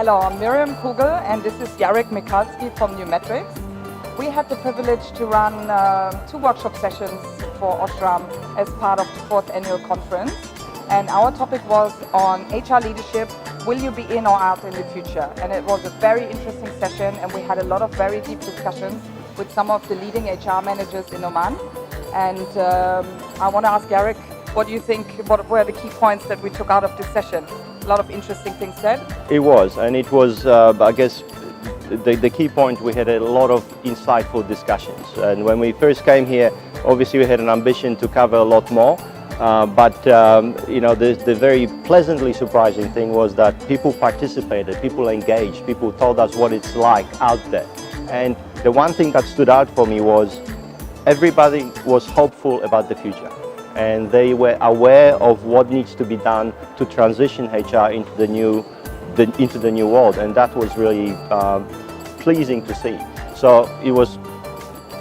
Hello, I'm Miriam Kugel and this is Jarek Michalski from New Metrics. We had the privilege to run 2 workshop sessions for OSHRM as part of the 4th annual conference. And our topic was on HR leadership, will you be in or out in the future? And it was a very interesting session and we had a lot of very deep discussions with some of the leading HR managers in Oman. And I want to ask Jarek, what do you think, what were the key points that we took out of this session? A lot of interesting things said. It was, and it was, I guess, the key point, we had a lot of insightful discussions. And when we first came here, obviously we had an ambition to cover a lot more. You know, the very pleasantly surprising thing was that people participated, people engaged, people told us what it's like out there. And the one thing that stood out for me was everybody was hopeful about the future. And they were aware of what needs to be done to transition HR into the new world, and that was really pleasing to see. So it was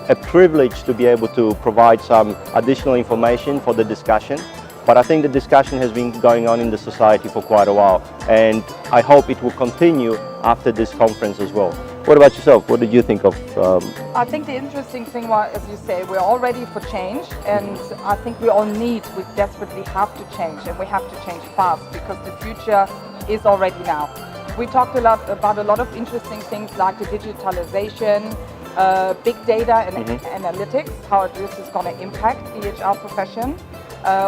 a privilege to be able to provide some additional information for the discussion, but I think the discussion has been going on in the society for quite a while, and I hope it will continue after this conference as well. What about yourself? What did you think of? I think the interesting thing was, as you say, we're all ready for change, and I think we desperately have to change, and we have to change fast because the future is already now. We talked about a lot of interesting things like the digitalization, big data and analytics, how this is going to impact the HR profession.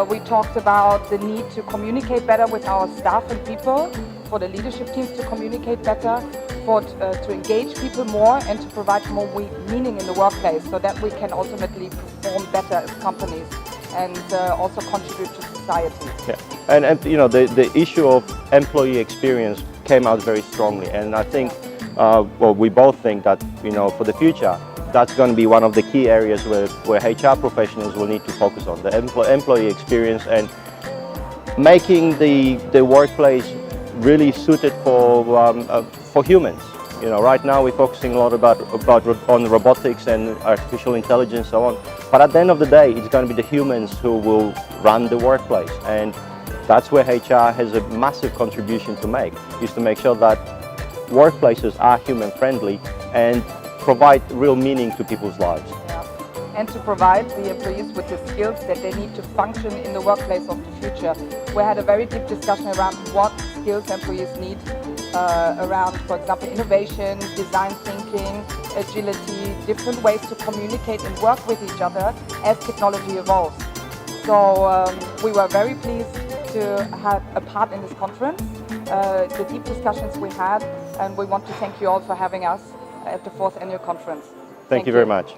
We talked about the need to communicate better with our staff and people, for the leadership teams to communicate better, to engage people more and to provide more meaning in the workplace so that we can ultimately perform better as companies and also contribute to society. Yeah, and you know, the issue of employee experience came out very strongly, and I think, well, we both think that, you know, for the future, that's going to be one of the key areas where HR professionals will need to focus on, the employee experience and making the workplace really suited for humans. You know, right now we're focusing a lot on robotics and artificial intelligence and so on, but at the end of the day, it's going to be the humans who will run the workplace, and that's where HR has a massive contribution to make, is to make sure that workplaces are human-friendly and provide real meaning to people's lives. Yeah. And to provide the employees with the skills that they need to function in the workplace of the future. We had a very deep discussion around what skills employees need around, for example, innovation, design thinking, agility, different ways to communicate and work with each other as technology evolves. So we were very pleased to have a part in this conference, the deep discussions we had, and we want to thank you all for having us at the 4th annual conference. Thank you very much.